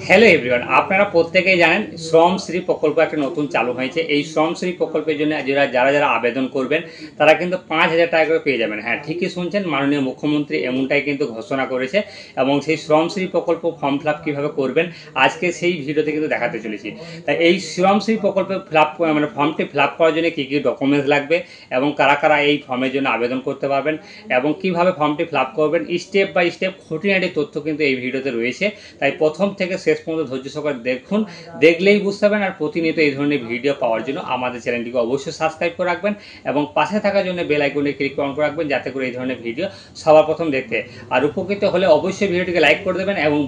Hello everyone, আপনারা প্রত্যেকেই জানেন শ্রমশ্রী প্রকল্প একটা নতুন চালু হয়েছে। এই শ্রমশ্রী প্রকল্পের জন্য যারা যারা আবেদন করবেন তারা কিন্তু 5,000 টাকা করে পেয়ে যাবেন। হ্যাঁ, ঠিকই শুনছেন, মাননীয় মুখ্যমন্ত্রী এমনটাই কিন্তু ঘোষণা করেছে। এবং সেই শ্রমশ্রী প্রকল্প ফর্ম ফিল আপ কীভাবে করবেন আজকে সেই ভিডিওতে কিন্তু দেখাতে চলেছি। তাই এই শ্রমশ্রী প্রকল্পে ফর্মটি ফিল আপ করার জন্য কী কী ডকুমেন্টস লাগবে এবং কারা কারা এই ফর্মের জন্য আবেদন করতে পারবেন এবং কীভাবে ফর্মটি ফিল আপ করবেন, স্টেপ বাই স্টেপ খুঁটিনাটি তথ্য কিন্তু এই ভিডিওতে রয়েছে। তাই প্রথম থেকে শেষ পর্যন্ত ধৈর্য সহকারে দেখুন, দেখলেই বুঝতে পারবেন। আর প্রতিনিয়ত এই ধরনের ভিডিও পাওয়ার জন্য আমাদের চ্যানেলটিকে অবশ্যই সাবস্ক্রাইব করে রাখবেন এবং পাশে থাকার জন্য বেল আইকনে ক্লিক অন করে রাখবেন, যাতে করে এই ধরনের ভিডিও সবার প্রথম দেখতে। আর উপকৃত হলে অবশ্যই ভিডিওটিকে লাইক করে দেবেন এবং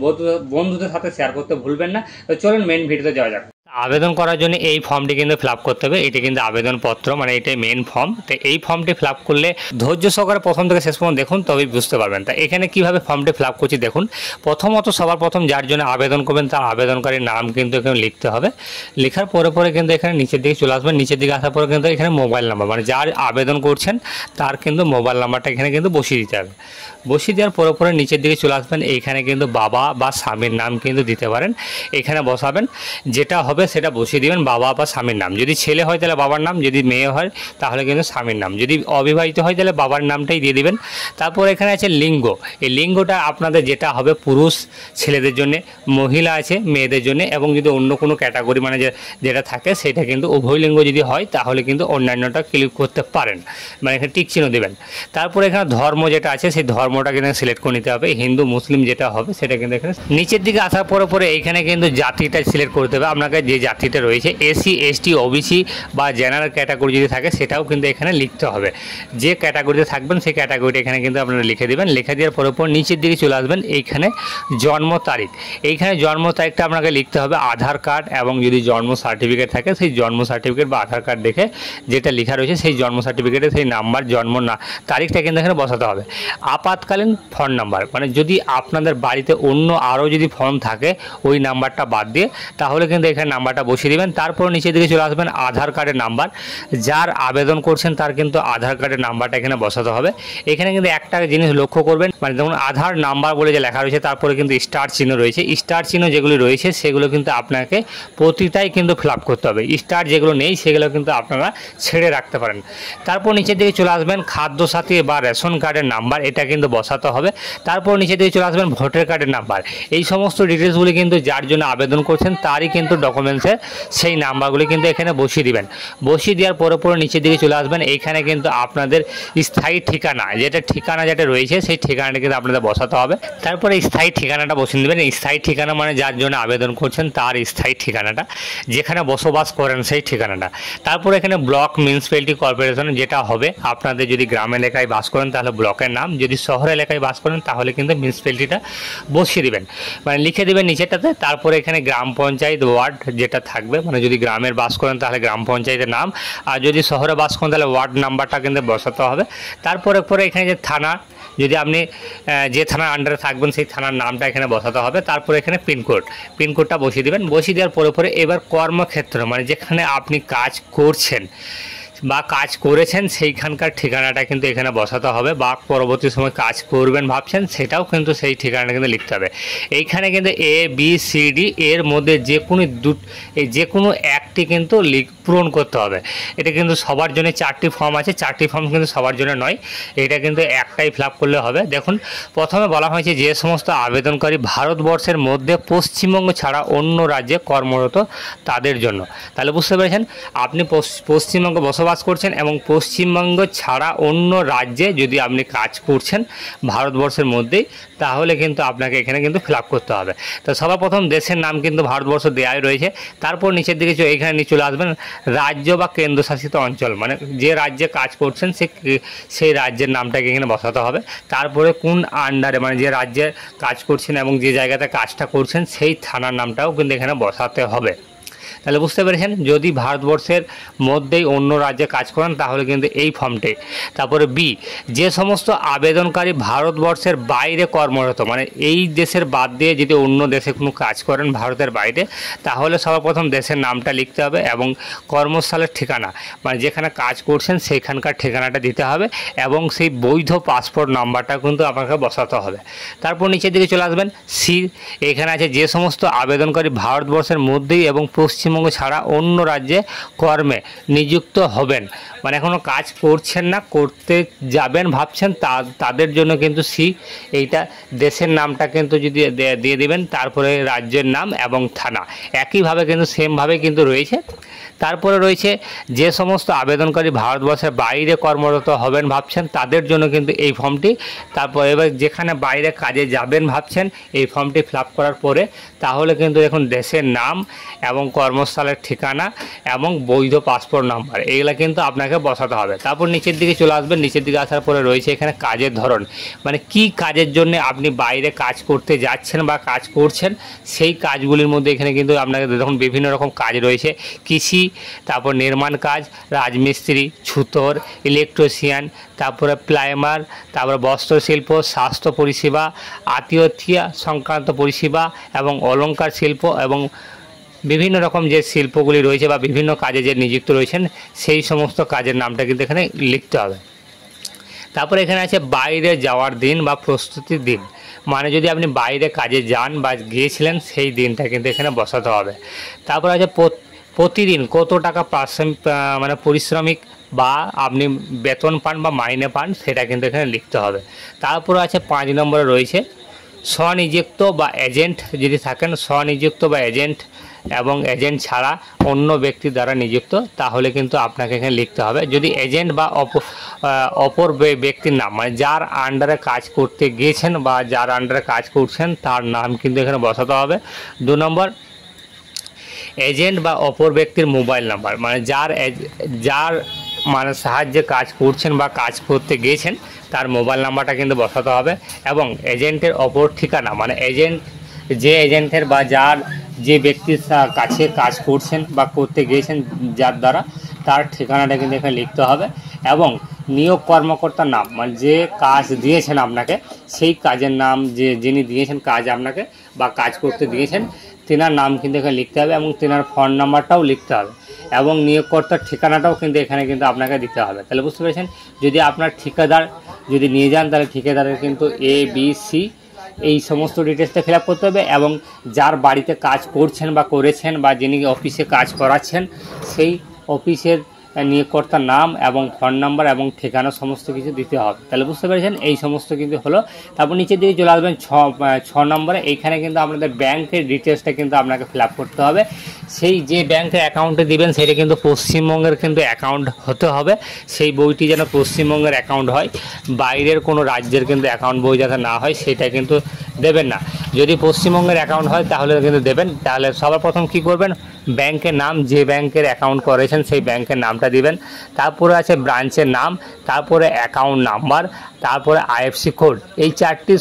বন্ধুদের সাথে শেয়ার করতে ভুলবেন না। তো চলুন মেন ভিডিওতে যাওয়া যাক। আবেদন করার জন্য এই ফর্মটি কিন্তু ফিল আপ করতে হবে। এটি কিন্তু আবেদনপত্র, মানে এটাই মেন ফর্ম। তো এই ফর্মটি ফিল আপ করলে ধৈর্য সহকারে প্রথম থেকে শেষ পর্যন্ত দেখুন, তবেই বুঝতে পারবেন। তা এখানে কিভাবে ফর্মটি ফিল আপ করছি দেখুন। প্রথমত সবার প্রথম যার জন্য আবেদন করবেন তার আবেদনকারীর নাম কিন্তু এখানে লিখতে হবে। লেখার পরে কিন্তু এখানে নিচের দিকে চলে আসবেন। নিচের দিকে আসার পরে কিন্তু এখানে মোবাইল নাম্বার, মানে যার আবেদন করছেন তার কিন্তু মোবাইল নাম্বারটা এখানে কিন্তু বসিয়ে দিতে হবে। বসিয়ে দেওয়ার পরে নিচের দিকে চলে আসবেন। এইখানে কিন্তু বাবা বা স্বামীর নাম কিন্তু দিতে পারেন, এখানে বসাবেন। যেটা হবে সেটা বসিয়ে দেবেন, বাবা বা স্বামীর নাম। যদি ছেলে হয় তাহলে বাবার নাম, যদি মেয়ে হয় তাহলে কিন্তু স্বামীর নাম, যদি অবিবাহিত হয় তাহলে বাবার নামটাই দিয়ে দিবেন। তারপর এখানে আছে লিঙ্গ। এই লিঙ্গটা আপনাদের যেটা হবে পুরুষ ছেলেদের জন্য, মহিলা আছে মেয়েদের জন্য, এবং যদি অন্য কোনো ক্যাটাগরি মানে যেটা থাকে সেটা কিন্তু উভয় লিঙ্গ যদি হয় তাহলে কিন্তু অন্যান্যটা ক্লিক করতে পারেন, মানে এখানে টিক চিহ্ন দেবেন। তারপর এখানে ধর্ম যেটা আছে সেই ধর্মটা কিন্তু সিলেক্ট করে নিতে হবে। হিন্দু মুসলিম যেটা হবে সেটা কিন্তু এখানে নিচের দিকে আসার পরে এইখানে কিন্তু জাতিটা সিলেক্ট করতে হবে। আপনাকে যে জাতিটা রয়েছে এসসি এসটি ওবিসি বা জেনারেল ক্যাটাগরি যদি থাকে সেটাও কিন্তু এখানে লিখতে হবে। যে ক্যাটাগরিতে থাকবেন সেই ক্যাটাগরিটা এখানে কিন্তু আপনারা লিখে দেবেন। লিখে দেওয়ার পর নিচের দিকে চলে আসবেন। এইখানে জন্ম তারিখ, এইখানে জন্ম তারিখটা আপনাকে লিখতে হবে। আধার কার্ড এবং যদি জন্ম সার্টিফিকেট থাকে সেই জন্ম সার্টিফিকেট বা আধার কার্ড দেখে যেটা লেখা রয়েছে সেই জন্ম সার্টিফিকেটে সেই নাম্বার জন্ম না তারিখটা কিন্তু এখানে বসাতে হবে। আপাতকালীন ফোন নাম্বার, মানে যদি আপনাদের বাড়িতে অন্য আরও যদি ফোন থাকে ওই নাম্বারটা বাদ দিয়ে তাহলে কিন্তু এখানে নাম্বারটা বসিয়ে দেবেন। তারপর নিচের দিকে চলে আসবেন। আধার কার্ডের নাম্বার, যার আবেদন করছেন তার কিন্তু আধার কার্ডের নাম্বারটা এখানে বসাতে হবে। এখানে কিন্তু একটা জিনিস লক্ষ্য করবেন, মানে যেমন আধার নাম্বার বলে যে লেখা রয়েছে তারপরে কিন্তু স্টার চিহ্ন রয়েছে। স্টার চিহ্ন যেগুলি রয়েছে সেগুলো কিন্তু আপনাকে প্রতিটাই কিন্তু ফিল আপ করতে হবে। স্টার যেগুলো নেই সেগুলো কিন্তু আপনারা ছেড়ে রাখতে পারেন। তারপর নিচের দিকে চলে আসবেন। খাদ্য সাথী বা রেশন কার্ডের নাম্বার এটা কিন্তু বসাতে হবে। তারপর নিচের দিকে চলে আসবেন। ভোটার কার্ডের নাম্বার, এই সমস্ত ডিটেলসগুলি কিন্তু যার জন্য আবেদন করছেন তারই কিন্তু ডকুমেন্টসে সেই নাম্বারগুলি কিন্তু এখানে বসিয়ে দিবেন। বসিয়ে দেওয়ার পরে নিচের দিকে চলে আসবেন। এইখানে কিন্তু আপনাদের স্থায়ী ঠিকানা যেটা রয়েছে সেই ঠিকানাটা কিন্তু আপনাদের বসাতে হবে। তারপরে স্থায়ী ঠিকানাটা বসিয়ে দেবেন। স্থায়ী ঠিকানা মানে যার জন্য আবেদন করছেন তার স্থায়ী ঠিকানাটা, যেখানে বসবাস করেন সেই ঠিকানাটা। তারপর এখানে ব্লক, মিউনিসিপ্যালিটি, কর্পোরেশন যেটা হবে, আপনাদের যদি গ্রাম এলাকায় বাস করেন তাহলে ব্লকের নাম, যদি শহর এলাকায় বাস করেন তাহলে কিন্তু মিউনিসিপ্যালিটিটা বসিয়ে দিবেন, মানে লিখে দেবেন নিচেরটাতে। তারপরে এখানে গ্রাম পঞ্চায়েত, ওয়ার্ড যেটা থাকবে, মানে যদি গ্রামের বাস করেন তাহলে গ্রাম পঞ্চায়েতের নাম, আর যদি শহরে বাস করেন তাহলে ওয়ার্ড নাম্বারটা কিন্তু বসাতে হবে। তারপরে এখানে যে থানা, যদি আপনি যে থানার আন্ডারে থাকবেন সেই থানার নামটা এখানে বসাতে হবে। তারপরে এখানে পিনকোডটা বসিয়ে দেবেন। বসিয়ে দেওয়ার পরে এবার কর্মক্ষেত্র, মানে যেখানে আপনি কাজ করছেন বা কাজ করেছেন সেইখানকার ঠিকানাটা কিন্তু এখানে বসাতে হবে, বা পরবর্তী সময় কাজ করবেন ভাবছেন সেটাও কিন্তু সেই ঠিকানাটা কিন্তু লিখতে হবে। এইখানে কিন্তু এ বি সি ডি এর মধ্যে যে কোনো একটি কিন্তু পূরণ করতে হবে। এটা কিন্তু সবার জন্য 4টি ফর্ম আছে, 4টি ফর্ম কিন্তু সবার জন্য নয়, এটা কিন্তু একটাই ফিল আপ করলে হবে। দেখুন, প্রথমে বলা হয়েছে যে সমস্ত আবেদনকারী ভারতবর্ষের মধ্যে পশ্চিমবঙ্গ ছাড়া অন্য রাজ্যে কর্মরত তাদের জন্য। তাহলে বুঝতে পেরেছেন, আপনি পশ্চিমবঙ্গে বসবাস করছেন এবং পশ্চিমবঙ্গ ছাড়া অন্য রাজ্যে যদি আপনি কাজ করছেন ভারতবর্ষের মধ্যেই, তাহলে কিন্তু আপনাকে এখানে কিন্তু ফিল আপ করতে হবে। তো সবার প্রথম দেশের নাম কিন্তু ভারতবর্ষ দেওয়াই রয়েছে। তারপর নিচের দিকে এখানে নিয়ে চলে আসবেন। রাজ্য বা কেন্দ্রশাসিত অঞ্চল, মানে যে রাজ্যে কাজ করছেন সেই রাজ্যের নামটাকে এখানে বসাতে হবে। তারপরে কোন আন্ডারে, মানে যে রাজ্যে কাজ করছেন এবং যে জায়গাতে কাজটা করছেন সেই থানার নামটাও কিন্তু এখানে বসাতে হবে। তাহলে বুঝতে পেরেছেন, যদি ভারতবর্ষের মধ্যেই অন্য রাজ্যে কাজ করেন তাহলে কিন্তু এই ফর্মটি। তারপরে বি, যে সমস্ত আবেদনকারী ভারতবর্ষের বাইরে কর্মরত, মানে এই দেশের বাদ দিয়ে যদি অন্য দেশে কোনো কাজ করেন ভারতের বাইরে, তাহলে সর্বপ্রথম দেশের নামটা লিখতে হবে এবং কর্মস্থলের ঠিকানা, মানে যেখানে কাজ করছেন সেইখানকার ঠিকানাটা দিতে হবে এবং সেই বৈধ পাসপোর্ট নাম্বারটা কিন্তু আপনাকে বসাতে হবে। তারপর নিচের দিকে চলে আসবেন সি, এখানে আছে যে সমস্ত আবেদনকারী ভারতবর্ষের মধ্যেই এবং পশ্চিমবঙ্গ ছাড়া অন্য রাজ্যে কর্মে নিযুক্ত হবেন, মানে এখনও কাজ করছেন না, করতে যাবেন ভাবছেন, তাদের জন্য কিন্তু সি, এইটা দেশের নামটা কিন্তু যদি দিয়ে দেবেন, তারপরে রাজ্যের নাম এবং থানা একইভাবে কিন্তু সেমভাবে কিন্তু রয়েছে। তারপরে রয়েছে যে সমস্ত আবেদনকারী ভারতবর্ষের বাইরে কর্মরত হবেন ভাবছেন তাদের জন্য কিন্তু এই ফর্মটি। তারপর এবার যেখানে বাইরে কাজে যাবেন ভাবছেন, এই ফর্মটি ফিল আপ করার পরে তাহলে কিন্তু দেখুন দেশের নাম এবং কর্মস্থলের ঠিকানা এবং বৈধ পাসপোর্ট নাম্বার এইগুলো কিন্তু আপনাকে বসাতে হবে। তারপর নিচের দিকে চলে আসবেন, নিচের দিকে আসার পরে রয়েছে এখানে কাজের ধরন, মানে কি কাজের জন্য আপনি বাইরে কাজ করতে যাচ্ছেন বা কাজ করছেন সেই কাজগুলির মধ্যে এখানে কিন্তু আপনাকে দেখুন বিভিন্ন রকম কাজ রয়েছে, কৃষি, তারপর নির্মাণ কাজ, রাজমিস্ত্রি, ছুতর, ইলেকট্রিশিয়ান, তারপরে প্লাইমার, তারপরে বস্ত্রশিল্প, স্বাস্থ্য পরিষেবা, আতিথ্য সংক্রান্ত পরিষেবা এবং অলংকার শিল্প এবং বিভিন্ন রকম যে শিল্পগুলি রয়েছে বা বিভিন্ন কাজে যে নিযুক্ত রয়েছেন সেই সমস্ত কাজের নামটা কিন্তু এখানে লিখতে হবে। তারপরে এখানে আছে বাইরে যাওয়ার দিন বা প্রস্তুতির দিন, মানে যদি আপনি বাইরে কাজে যান বা গিয়েছিলেন সেই দিনটা কিন্তু এখানে বসাতে হবে। তারপর আছে প্রতিদিন কত টাকা মানে পরিশ্রমিক বা আপনি বেতন পান বা মাইনে পান সেটা কিন্তু এখানে লিখতে হবে। তারপর আছে 5 নম্বরে রয়েছে স্বনিযুক্ত বা এজেন্ট যদি থাকেন, স্বনিযুক্ত বা এজেন্ট এবং এজেন্ট ছাড়া অন্য ব্যক্তির দ্বারা নিযুক্ত, তাহলে কিন্তু আপনাকে এখানে লিখতে হবে। যদি এজেন্ট বা অপর ব্যক্তির নাম, মানে যার আন্ডারে কাজ করতে গিয়েছেন বা যার আন্ডারে কাজ করছেন তার নাম কিন্তু এখানে বসাতে হবে। 2 নম্বর, এজেন্ট বা অপর ব্যক্তির মোবাইল নাম্বার, মানে যার মানে সাহায্যে কাজ করছেন বা কাজ করতে গিয়েছেন তার মোবাইল নাম্বারটা কিন্তু বসাতে হবে এবং এজেন্টের অপর ঠিকানা, মানে যে এজেন্টের বা যে ব্যক্তির কাছে কাজ করছেন বা করতে গিয়েছেন যার দ্বারা, তার ঠিকানাটা কিন্তু এখানে লিখতে হবে এবং নিয়োগ কর্মকর্তার নাম, মানে যে কাজ দিয়েছেন আপনাকে সেই কাজের নাম, যিনি দিয়েছেন কাজ আপনাকে বা কাজ করতে দিয়েছেন তেনার নাম কিন্তু এখানে লিখতে হবে এবং তেনার ফোন নাম্বারটাও লিখতে হবে এবং নিয়োগকর্তার ঠিকানাটাও কিন্তু এখানে কিন্তু আপনাকে দিতে হবে। তাহলে বুঝতে পেরেছেন, যদি আপনার ঠিকাদার যদি নিয়ে যান তাহলে ঠিকাদারের কিন্তু ABC এই সমস্ত ডিটেলসটা ফিল আপ করতে হবে এবং যার বাড়িতে কাজ করছেন বা করেছেন বা যিনি অফিসে কাজ করাচ্ছেন সেই অফিসের নিয়োগকর্তার নাম এবং ফোন নাম্বার এবং ঠিকানা সমস্ত কিছু দিতে হবে। তাহলে বুঝতে পেরেছেন, এই সমস্ত কিন্তু হলো। তারপর নিচের দিকে চলে আসবেন 6 নম্বরে, এইখানে কিন্তু আপনাদের ব্যাংকের ডিটেলসটা কিন্তু আপনাকে ফিল আপ করতে হবে। সেই যে ব্যাংকের অ্যাকাউন্টে দিবেন সেটা কিন্তু পশ্চিমবঙ্গের কিন্তু অ্যাকাউন্ট হতে হবে, সেই বইটি যেন পশ্চিমবঙ্গের অ্যাকাউন্ট হয়, বাইরের কোনো রাজ্যের কিন্তু অ্যাকাউন্ট বই যাতে না হয় সেটা কিন্তু দেবেন না। যদি পশ্চিমবঙ্গের অ্যাকাউন্ট হয় তাহলে কিন্তু দেবেন। তাহলে সবার প্রথম কী করবেন, ব্যাংকের নাম, যে ব্যাংকের অ্যাকাউন্ট করেছেন সেই ব্যাংকের নামটা দিবেন, তারপরে আছে ব্রাঞ্চের নাম, তারপরে অ্যাকাউন্ট নাম্বার, তারপরে IFSC কোড, এই 4টি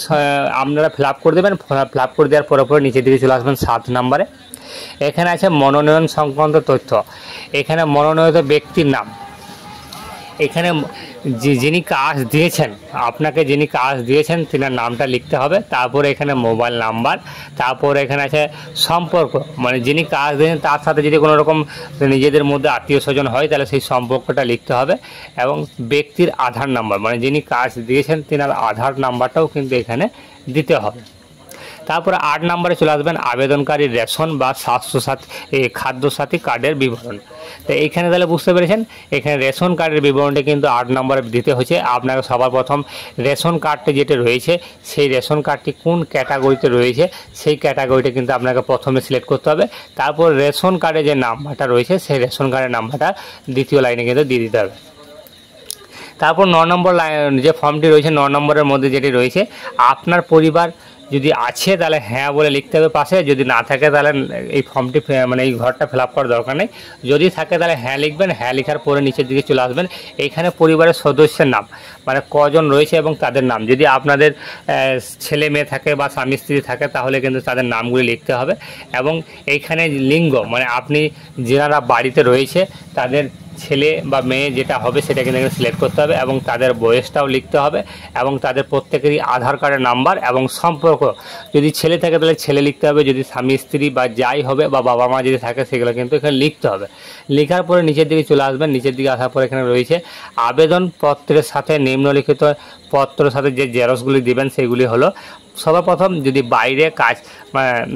আপনারা ফিল আপ করে দেবেন। ফিল আপ করে দেওয়ার পরে নিচের দিকে চলে আসবেন 7 নম্বরে, এখানে আছে মনোনয়ন সংক্রান্ত তথ্য, এখানে মনোনয়িত ব্যক্তির নাম, এখানে যিনি কাজ দিয়েছেন আপনাকে, যিনি কাজ দিয়েছেন তিনার নামটা লিখতে হবে। তারপরে এখানে মোবাইল নাম্বার, তারপরে এখানে আছে সম্পর্ক, মানে যিনি কাজ দিয়েছেন তার সাথে যদি কোনো রকম নিজেদের মধ্যে আত্মীয় স্বজন হয় তাহলে সেই সম্পর্কটা লিখতে হবে এবং ব্যক্তির আধার নাম্বার, মানে যিনি কাজ দিয়েছেন তিনার আধার নাম্বারটাও কিন্তু এখানে দিতে হবে। তারপরে 8 নম্বরে চলে আসবেন আবেদনকারীর রেশন বা খাদ্যসাথী কার্ডের বিবরণ। তো এইখানে তাহলে বুঝতে পেরেছেন, এখানে রেশন কার্ডের বিবরণটি কিন্তু 8 নম্বরে দিতে হচ্ছে। আপনাকে সবার প্রথম রেশন কার্ডটি যেটা রয়েছে সেই রেশন কার্ডটি কোন ক্যাটাগরিতে রয়েছে সেই ক্যাটাগরিটা কিন্তু আপনাকে প্রথমে সিলেক্ট করতে হবে। তারপর রেশন কার্ডে যে নাম্বারটা রয়েছে সেই রেশন কার্ডের নাম্বারটা দ্বিতীয় লাইনে কিন্তু দিয়ে দিতে হবে। তারপর 9 নম্বর লাইন যে ফর্মটি রয়েছে, 9 নম্বরের মধ্যে যেটি রয়েছে আপনার পরিবার যদি আছে তাহলে হ্যাঁ বলে লিখতে হবে পাশে, যদি না থাকে তাহলে এই ফর্মটি মানে এই ঘরটা ফিল আপ করার দরকার নেই। যদি থাকে তাহলে হ্যাঁ লিখবেন, হ্যাঁ লেখার পরে নিচের দিকে চলে আসবেন। এইখানে পরিবারের সদস্যের নাম মানে কজন রয়েছে এবং তাদের নাম, যদি আপনাদের ছেলে মেয়ে থাকে বা স্বামী স্ত্রী থাকে তাহলে কিন্তু তাদের নামগুলি লিখতে হবে। এবং এইখানে লিঙ্গ মানে আপনি যারা বাড়িতে রয়েছে তাদের ছেলে বা মেয়ে যেটা হবে সেটা কিন্তু এখানে সিলেক্ট করতে হবে এবং তাদের বয়সটাও লিখতে হবে এবং তাদের প্রত্যেকেরই আধার কার্ডের নাম্বার এবং সম্পর্ক, যদি ছেলে থাকে তাহলে ছেলে লিখতে হবে, যদি স্বামী স্ত্রী বা যাই হবে বা বাবা মা যদি থাকে সেগুলো কিন্তু এখানে লিখতে হবে। লেখার পরে নিচের দিকে চলে আসবেন, নিচের দিকে আসার পরে এখানে রয়েছে আবেদনপত্রের সাথে নিম্নলিখিত পত্রের সাথে যে জেরক্সগুলি দিবেন সেগুলি হলো, সর্বপ্রথম যদি বাইরে কাজ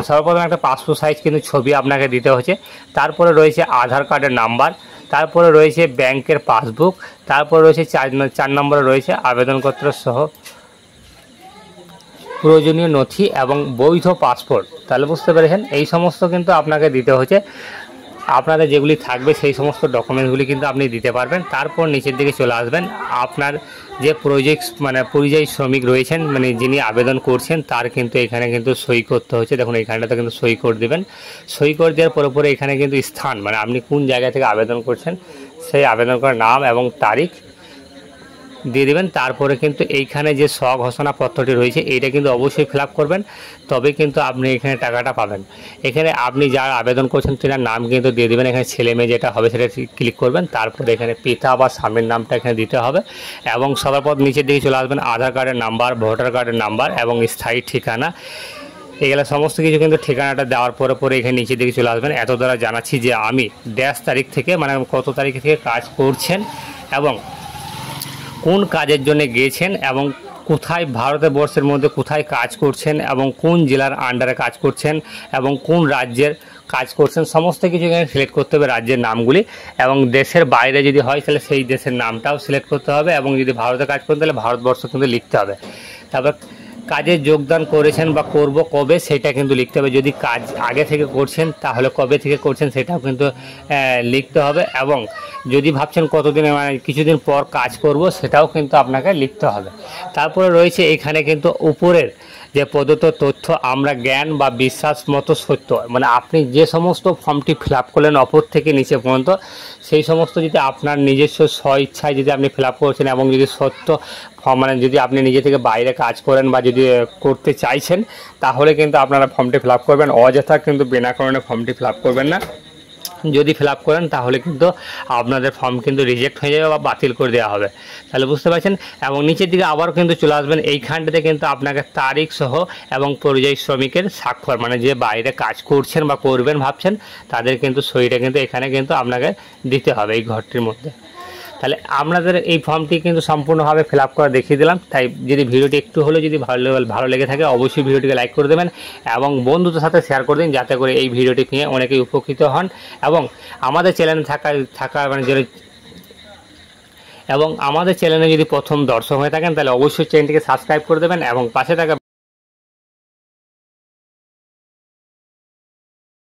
সর্বপ্রথম একটা পাসপোর্ট সাইজ কিন্তু ছবি আপনাকে দিতে হচ্ছে, তারপরে রয়েছে আধার কার্ডের নাম্বার, তারপরে রয়েছে ব্যাংকের পাসবুক, তারপরে রয়েছে 4 নম্বরে রয়েছে আবেদনপত্র সহ প্রয়োজনীয় নথি এবং বৈধ পাসপোর্ট। তাহলে বুঝতে পেরেছেন এই সমস্ত কিন্তু আপনাকে দিতে হচ্ছে, আপনাদের যেগুলি থাকবে সেই সমস্ত ডকুমেন্টসগুলি কিন্তু আপনি দিতে পারবেন। তারপর নিচের দিকে চলে আসবেন, আপনার যে পরিযায়ী শ্রমিক রয়েছেন মানে যিনি আবেদন করছেন তার কিন্তু এখানে কিন্তু সই করতে হচ্ছে। দেখুন এইখানটাতে কিন্তু সই করে দেবেন, সই করে দেওয়ার পরে এখানে কিন্তু স্থান মানে আপনি কোন জায়গা থেকে আবেদন করছেন সেই আবেদন করার নাম এবং তারিখ দিয়ে দেবেন। তারপরে কিন্তু এইখানে যে স্বঘোষণা পত্রটি রয়েছে এইটা কিন্তু অবশ্যই ফিল আপ করবেন, তবে কিন্তু আপনি এখানে টাকাটা পাবেন। এখানে আপনি যার আবেদন করছেন তেনার নাম কিন্তু দিয়ে দেবেন, এখানে ছেলে মেয়ে যেটা হবে সেটা ক্লিক করবেন, তারপরে এখানে পিতা বা স্বামীর নামটা এখানে দিতে হবে এবং সবার পর নিচের দিকে চলে আসবেন আধার কার্ডের নাম্বার, ভোটার কার্ডের নাম্বার এবং স্থায়ী ঠিকানা, এগুলো সমস্ত কিছু কিন্তু ঠিকানাটা দেওয়ার পরে এখানে নিচের দিকে চলে আসবেন। এত দ্বারা জানাচ্ছি যে আমি ড্যাশ তারিখ থেকে মানে কত তারিখ থেকে কাজ করছেন এবং কোন কাজের জন্য গিয়েছেন এবং কোথায় ভারতবর্ষের মধ্যে কোথায় কাজ করছেন এবং কোন জেলার আন্ডারে কাজ করছেন এবং কোন রাজ্যের কাজ করছেন, সমস্ত কিছু এখানে সিলেক্ট করতে হবে রাজ্যের নামগুলি, এবং দেশের বাইরে যদি হয় তাহলে সেই দেশের নামটাও সিলেক্ট করতে হবে এবং যদি ভারতে কাজ করেন তাহলে ভারতবর্ষ কিন্তু লিখতে হবে। তারপর কাজে যোগদান করেছেন বা করব কবে সেটা কিন্তু লিখতে হবে, যদি কাজ আগে থেকে করছেন তাহলে কবে থেকে করছেন সেটাও কিন্তু লিখতে হবে এবং যদি ভাবছেন কতদিন মানে কিছুদিন পর কাজ করব সেটাও কিন্তু আপনাকে লিখতে হবে। তারপরে রয়েছে এখানে কিন্তু উপরের যে প্রদত্ত তথ্য আমরা জ্ঞান বা বিশ্বাস মতো সত্য, মানে আপনি যে সমস্ত ফর্মটি ফিল আপ করলেন অপর থেকে নিচে পর্যন্ত সেই সমস্ত যদি আপনার নিজস্ব স্বইচ্ছায় যদি আপনি ফিল আপ করছেন এবং যদি সত্য মানে যদি আপনি নিজে থেকে বাইরে কাজ করেন বা যদি করতে চাইছেন তাহলে কিন্তু আপনারা ফর্মটি ফিল আপ করবেন, অযথা কিন্তু বিনা কারণে ফর্মটি ফিল আপ করবেন না। যদি ফিল আপ করেন তাহলে কিন্তু আপনাদের ফর্ম কিন্তু রিজেক্ট হয়ে যাবে বা বাতিল করে দেওয়া হবে। তাহলে বুঝতে পারছেন এবং নিচের দিকে আবারও কিন্তু চলে আসবেন, এইখানটাতে কিন্তু আপনাকে তারিখ সহ এবং পরিযায়ী শ্রমিকের স্বাক্ষর মানে যে বাইরে কাজ করছেন বা করবেন ভাবছেন তাদের কিন্তু সইটা কিন্তু এখানে কিন্তু আপনাকে দিতে হবে এই ঘরটির মধ্যে। তাহলে আপনাদের এই ফর্মটি কিন্তু সম্পূর্ণভাবে ফিল আপ করা দেখিয়ে দিলাম। তাই যদি ভিডিওটি একটু হলেও যদি ভালো লেগে থাকে অবশ্যই ভিডিওটিকে লাইক করে দেবেন এবং বন্ধুদের সাথে শেয়ার করে দিন যাতে করে এই ভিডিওটি নিয়ে অনেকেই উপকৃত হন এবং আমাদের চ্যানেলে থাকা মানে এবং আমাদের চ্যানেলে যদি প্রথম দর্শক হয়ে থাকেন তাহলে অবশ্যই চ্যানেলটিকে সাবস্ক্রাইব করে দেবেন এবং পাশে থাকা